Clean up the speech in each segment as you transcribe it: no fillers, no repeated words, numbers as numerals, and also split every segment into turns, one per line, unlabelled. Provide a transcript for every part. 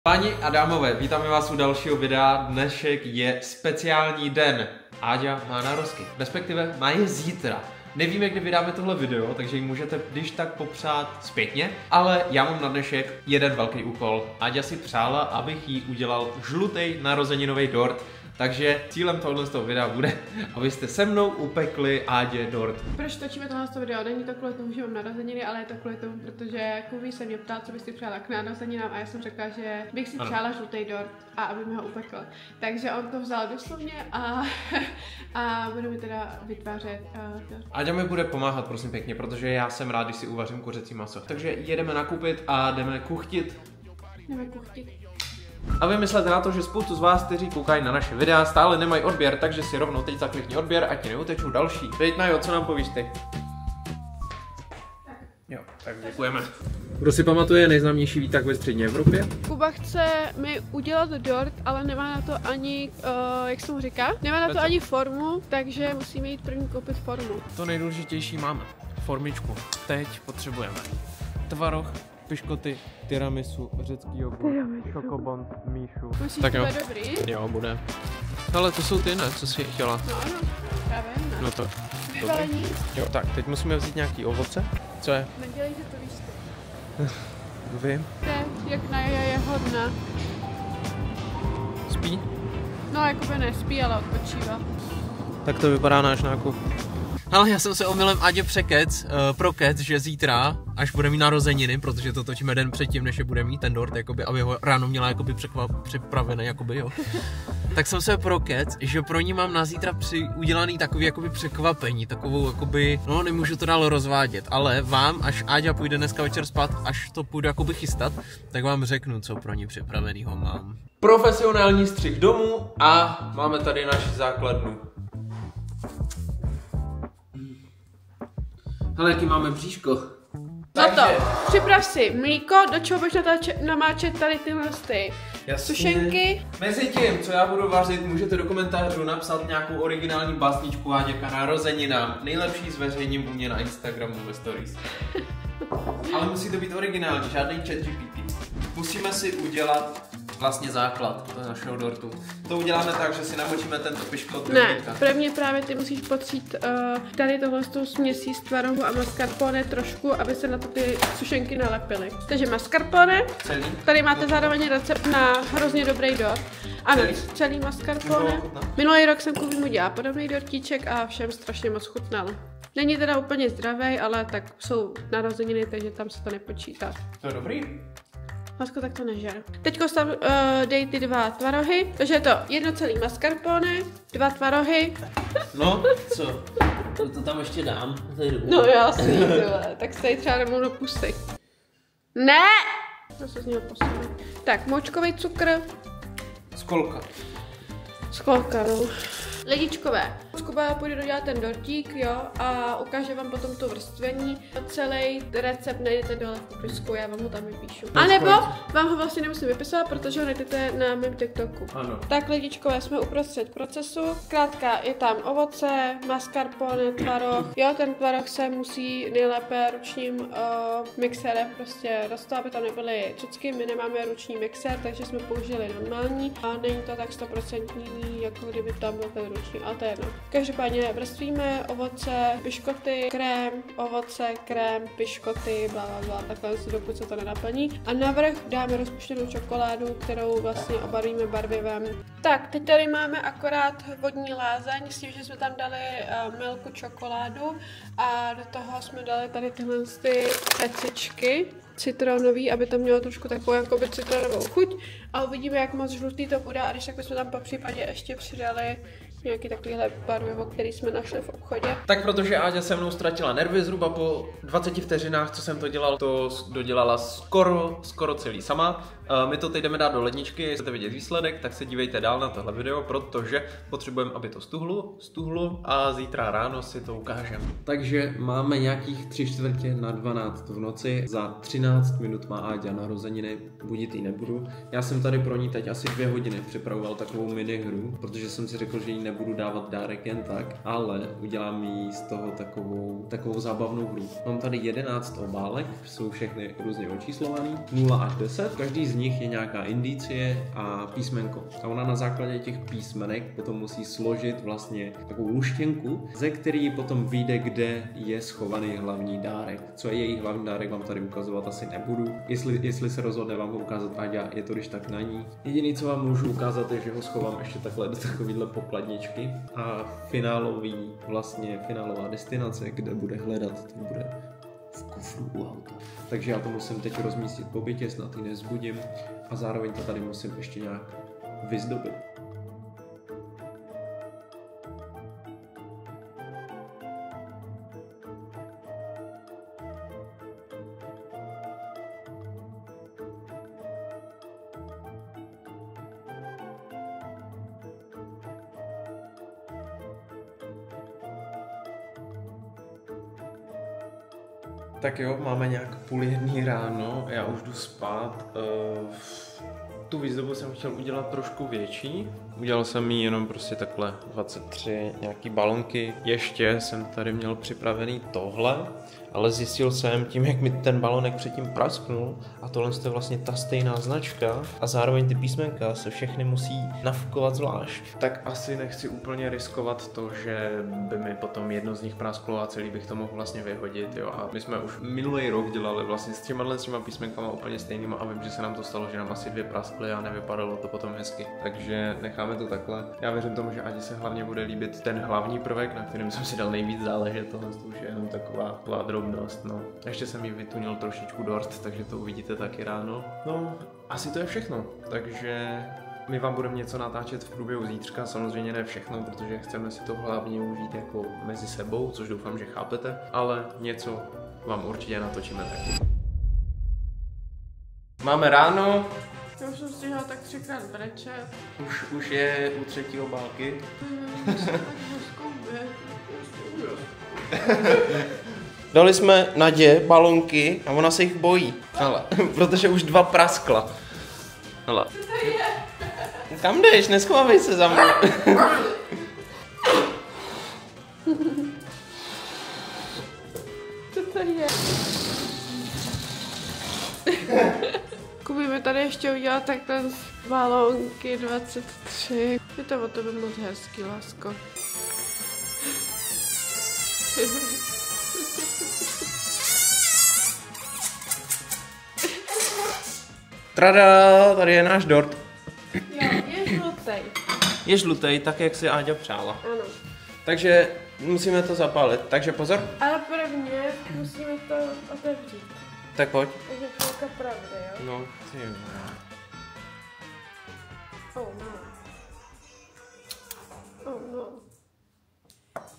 Páni a dámové, vítáme vás u dalšího videa. Dnešek je speciální den. Áďa má narozky, respektive má je zítra. Nevíme, kdy vydáme tohle video, takže ji můžete když tak popřát zpětně, ale já mám na dnešek jeden velký úkol. Áďa si přála, abych jí udělal žlutý narozeninový dort. Takže cílem tohoto videa bude, abyste se mnou upekli Ádě dort.
Proč točíme tohle video? Není to kvůli tomu, že mám narozeniny, ale je to kvůli tomu, protože Kuby se mě ptal, co bys si přála k narozeninám a já jsem řekla, že bych si přála žlutý dort a aby mi ho upekl. Takže on to vzal doslovně a bude mi teda vytvářet dort.
Áďa mi bude pomáhat, prosím pěkně, protože já jsem rád, když si uvařím kuřecí maso. Takže jedeme nakoupit a jdeme kuchtit. A vy myslete na to, že spoustu z vás, kteří koukají na naše videa, stále nemají odběr, takže si rovnou teď zaklikni odběr, ať ti neutečou další. Teď na jo, co nám povíš ty? Jo, tak děkujeme. Kdo si pamatuje nejznámější výtah ve střední Evropě?
Kuba chce mi udělat dort, ale nemá na to ani, jak se mu říká, nemá na to ani formu, takže musíme jít první koupit formu.
To nejdůležitější máme. Formičku. Teď potřebujeme tvaroh, piškoty, tiramisu, řecký jogurt, šokobon, míšu.
Myslíš, tak jo. To bude dobrý?
Jo, bude. Ale to jsou ty, ne? Co jsi chtěla?
No ano, právě ne.
No to.
Dobrý.
Jo, tak, teď musíme vzít nějaký ovoce. Co je?
Nedělej, že to víš ty.
Vím.
Jak na je hodná.
Spí?
No, jakoby nespí, ale odpočívá.
Tak to vypadá náš nákup. Ale já jsem se omylem Adě prokec, že zítra, až bude mít narozeniny, protože to točíme den předtím, než je bude mít ten dort, jakoby, aby ho ráno měla jakoby připravený, jakoby, jo. Tak jsem se prokec, že pro ní mám na zítra udělaný takový jakoby překvapení, takovou jakoby, no nemůžu to dál rozvádět, ale vám, až Áďa půjde dneska večer spát, až to půjdu jakoby chystat, tak vám řeknu, co pro ní připravenýho mám. Profesionální střih domů a máme tady naši základnu. Hele, jaký máme bříško.
No to, připrav si mlíko, do čeho budeš namáčet tady tyhle sušenky.
Mezi tím, co já budu vařit, můžete do komentářů napsat nějakou originální básničku Áďa k narozeninám. Nejlepší zveřejním u mě na Instagramu ve stories. Ale musí to být originální, žádný ChatGPT. Musíme si udělat vlastně základ našeho dortu. To uděláme tak, že si namočíme tento piškot do mlíka.
Prvně právě ty musíš potřít tady tohle směsí z tvarohu a mascarpone trošku, aby se na to ty sušenky nalepily. Takže mascarpone,
celý.
Tady máte zároveň recept na hrozně dobrý dort. Ano, celý mascarpone. Minulý rok jsem Kubimu dělala podobný dortíček a všem strašně moc chutnal. Není teda úplně zdravý, ale tak jsou narozeniny, takže tam se to nepočítá.
To je dobrý.
Lásko, tak to nežer. Teďko tam dej ty dva tvarohy, takže je to jedno celý mascarpone, dva tvarohy.
No, co? To tam ještě dám.
No jasný, tyhle. Tak se tady třeba rovnou do pusy. Ne! To se z něho posunu. Tak, moučkový cukr. Skolka, no. Lidičkové. Kuba půjde dodělat ten dortík, jo, a ukáže vám potom to vrstvení. Celý recept najdete dole v popisku, já vám ho tam vypíšu. A nebo vám ho vlastně nemusím vypisovat, protože ho najdete na mém TikToku.
Ano.
Tak lidičkové, jsme uprostřed procesu. Zkrátka je tam ovoce, mascarpone, tvaroh. Jo, ten tvaroh se musí nejlépe ručním mixérem prostě dostat, aby tam nebyly cucky. My nemáme ruční mixér, takže jsme použili normální. A není to tak 100% jako kdyby tam byl ten ruční, ale to je jedno. Každopádně vrstvíme ovoce, piškoty, krém, ovoce, krém, piškoty, blablabla, takhle dokud se to nenaplní. A navrch dáme rozpuštěnou čokoládu, kterou vlastně obarvíme barvivem. Tak, teď tady máme akorát vodní lázeň, s tím, že jsme tam dali milku čokoládu a do toho jsme dali tady tyhle pecičky citronový, aby to mělo trošku takovou jakoby citronovou chuť a uvidíme, jak moc žlutý to bude a když tak bychom tam po případě ještě přidali nějaký takovýhle barvivo, který jsme našli v obchodě.
Tak protože Áďa se mnou ztratila nervy zhruba po 20 vteřinách, co jsem to dělal, to dodělala skoro celý sama. My to teď jdeme dát do ledničky, jestli chcete vidět výsledek, tak se dívejte dál na tohle video, protože potřebujeme, aby to stuhlo a zítra ráno si to ukážeme. Takže máme nějakých 3:45 v noci, za 13 minut má Áďa narozeniny, budit jí nebudu. Já jsem tady pro ní teď asi 2 hodiny připravoval takovou mini hru, protože jsem si řekl, že jí nebudu dávat dárek jen tak, ale udělám jí z toho takovou zábavnou hru. Mám tady 11 obálek, jsou všechny různě očíslovaný, 0 až 10, každý z nich je nějaká indicie a písmenko. A ona na základě těch písmenek potom musí složit vlastně takovou luštěnku, ze který potom vyjde, kde je schovaný hlavní dárek. Co je její hlavní dárek, vám tady ukazovat asi nebudu. Jestli se rozhodne vám ho ukázat Aďa, je to když tak na ní. Jediný, co vám můžu ukázat, je, že ho schovám ještě takhle do takovýhle pokladničky. A finálová destinace, kde bude hledat, to bude v kufru u auta. Takže já to musím teď rozmístit po bytě, snad ji nezbudím a zároveň to tady musím ještě nějak vyzdobit. Tak jo, máme nějak 12:30 ráno, já už jdu spát. Tu výzdobu jsem chtěl udělat trošku větší. Udělal jsem ji jenom prostě takhle 23 nějaký balonky. Ještě jsem tady měl připravený tohle, ale zjistil jsem tím, jak mi ten balonek předtím prasknul a tohle je vlastně ta stejná značka a zároveň ty písmenka se všechny musí nafukovat zvlášť. Tak asi nechci úplně riskovat to, že by mi potom jedno z nich prasklo a celý bych to mohl vlastně vyhodit, jo. A my jsme už minulý rok dělali vlastně s těma písmenkama úplně stejnýma a vím, že se nám to stalo, že nám asi 2 praskly a nevypadalo to potom hezky. Takže necháme to takhle. Já věřím tomu, že Adi se hlavně bude líbit ten hlavní prvek, na kterém jsem si dal nejvíc záležet, tohle už je jenom taková drobnost, no. Ještě jsem ji vytunil trošičku dort, takže to uvidíte taky ráno. No, asi to je všechno, takže my vám budeme něco natáčet v průběhu zítřka, samozřejmě ne všechno, protože chceme si to hlavně užít jako mezi sebou, což doufám, že chápete, ale něco vám určitě natočíme taky. Máme ráno.
Já už jsem stihla tak 3krát brečet.
Už je u 3. obálky. Dali jsme Nadě balonky a ona se jich bojí. Hele, protože už 2 praskla. Hele. Kam jdeš? Neschovávej se za mnou.
Co to je? Kuby mi tady ještě udělat takhle balónky 23. Je to o tebe moc hezký, lásko.
Tada, tady je náš dort.
Jo, je žlutej.
Je žlutej, tak jak si Áďa přála.
Ano.
Takže musíme to zapálit, takže pozor.
Ale prvně musíme to otevřít.
Tak pojď.
Takže chvilka pravdy, jo?
No, ty
Oh no. Oh no.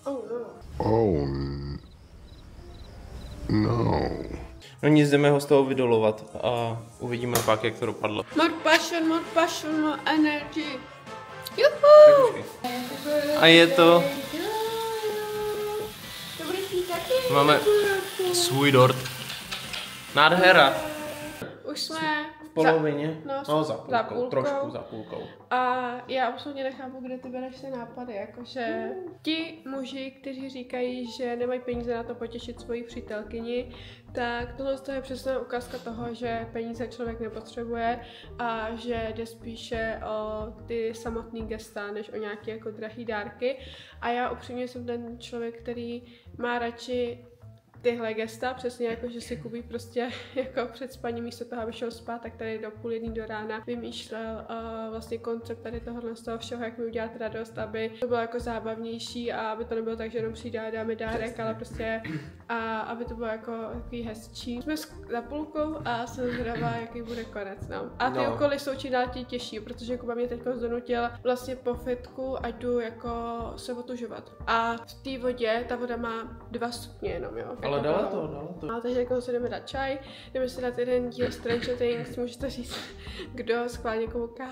Oh no.
Oh no.
No nic, jdeme ho z toho vydolovat a uvidíme pak, jak to dopadlo.
More passion, more energy. Juhu!
A je to...
Dobrý taky.
Máme svůj dort. Nádhera.
Už jsme
V polovině?
No,
za půlkou, trošku za půlkou.
A já absolutně nechápu, kde ty bereš ty nápady, jakože ti muži, kteří říkají, že nemají peníze na to potěšit svoji přítelkyni, tak tohle je přesná ukázka toho, že peníze člověk nepotřebuje a že jde spíše o ty samotný gesta, než o nějaké jako drahý dárky. A já upřímně jsem ten člověk, který má radši tyhle gesta, přesně jako, že si Kubí prostě jako před spaním místo toho, aby šel spát, tak tady do 12:30 do rána vymýšlel vlastně koncept tady tohohle z toho všeho, jak mi udělat radost, aby to bylo jako zábavnější a aby to nebylo tak, že jenom přijde a dáme dárek, ale prostě a aby to bylo jako takový hezčí. Jsme za půlkou a jsem zvědavá, jaký bude konec, no. A ty úkoly jsou čím dál tím těžší, protože Kuba mě teď donutil vlastně po fitku, ať jdu jako se otužovat. A v té vodě, ta voda má 2 stupně jenom, jo.
Ale dala to.
A takže jako se jdeme dát čaj, jdeme si dát jeden díl Stranger Things, můžete říct, kdo schválně kouká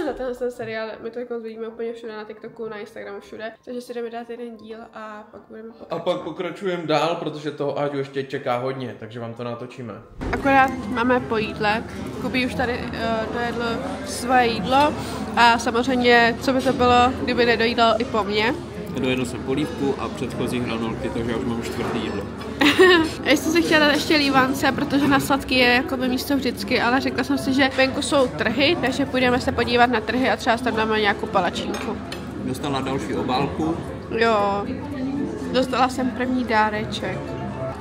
na tenhle seriál, my to jako vidíme úplně všude na TikToku, na Instagramu, všude, takže si jdeme dát jeden díl a pak budeme pokračovat.
A pak pokračujeme dál, protože toho Áďu ještě čeká hodně, takže vám to natočíme.
Akorát máme po jídle, Kubí už tady dojedl svoje jídlo a samozřejmě, co by to bylo, kdyby nedojídal i po mně.
dojedl jsem polívku a předchozí hranolky, takže já už mám 4. jídlo.
Já jsem si chtěla dát ještě lívance, protože na sladký je jakoby místo vždycky, ale řekla jsem si, že venku jsou trhy, takže půjdeme se podívat na trhy a třeba tam dáme nějakou palačinku.
Dostala další obálku.
Jo, dostala jsem první dáreček.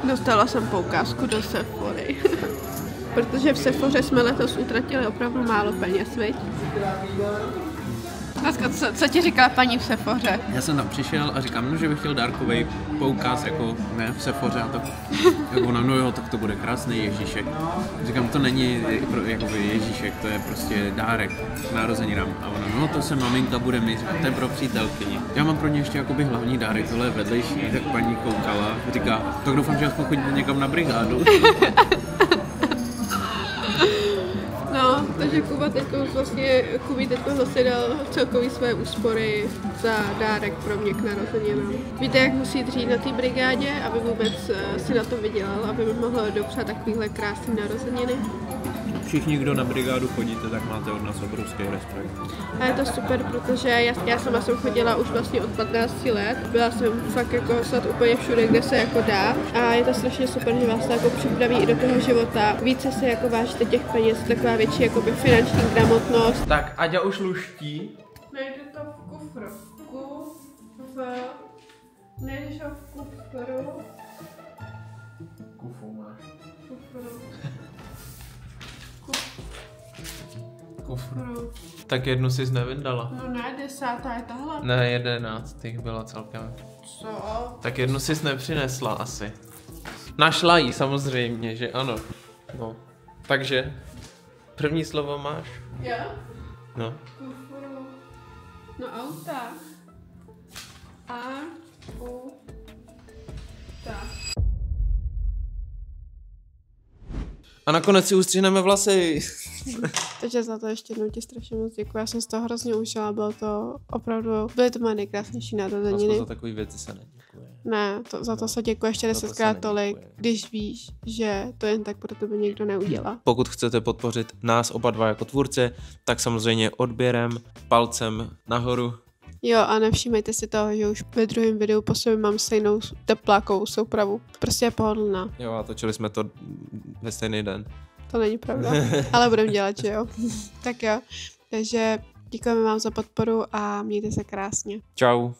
Dostala jsem poukázku do Sephory. Protože v Sephoře jsme letos utratili opravdu málo peněz, viď? Dneska, co ti říkala paní v Sephoře?
Já jsem tam přišel a říkám, no, že bych chtěl dárkovej poukaz, jako ne v Sephoře a to. Jako ona, no jo, tak to bude krásný Ježíšek. Říkám, to není jakoby Ježíšek, to je prostě dárek k narozeninám. A ona, no to se maminka bude mít, to je pro přítelkyni. Já mám pro ně ještě jakoby hlavní dárek, tohle je vedlejší, tak paní koukala, říká, tak doufám, že aspoň chodíte někam na brigádu.
No, takže Kuba teďko zase dal celkový své úspory za dárek pro mě k narozeninám. Víte, jak musí dřít na té brigádě, aby vůbec si na to vydělal, aby mi mohl dopřát takovýhle krásný narozeniny?
Všichni, kdo na brigádu chodíte, tak máte od nás obrovský respekt.
A je to super, protože já sama jsem chodila už vlastně od 15 let. Byla jsem fakt jako snad úplně všude, kde se jako dá. A je to strašně super, že vás to jako připraví i do toho života. Více se jako vážíte těch peněz, taková větší jakoby finanční gramotnost.
Tak, Aďa už luští.
Najdu to v kufru. Najdeš ho v kufru.
Kufu máš.
Kufru.
Tak jednu jsi nevyndala.
No ne, 10. je tahle.
Ne, 11 těch byla celkem.
Co?
Tak jednu jsi nepřinesla asi. Našla jí samozřejmě, že ano. No. Takže, první slovo máš?
Jo?
No.
Kufru. No auta. A, U, ta.
A nakonec si ustřihneme vlasy.
Takže za to ještě jednou ti strašně moc děkuji. Já jsem z toho hrozně užila, byly to moje nejkrásnější narozeniny.
Za takové věci se neděkuje.
Ne, za to se děkuji ještě 10krát tolik, když víš, že to jen tak pro tebe někdo neudělá.
Pokud chcete podpořit nás oba dva jako tvůrce, tak samozřejmě odběrem, palcem nahoru.
Jo, a nevšímejte si toho, že už ve druhém videu po sobě mám stejnou teplákovou soupravu. Prostě je pohodlná.
Jo, a točili jsme to ve stejný den.
To není pravda, ale budeme dělat, že jo. Tak jo, takže děkujeme vám za podporu a mějte se krásně.
Čau.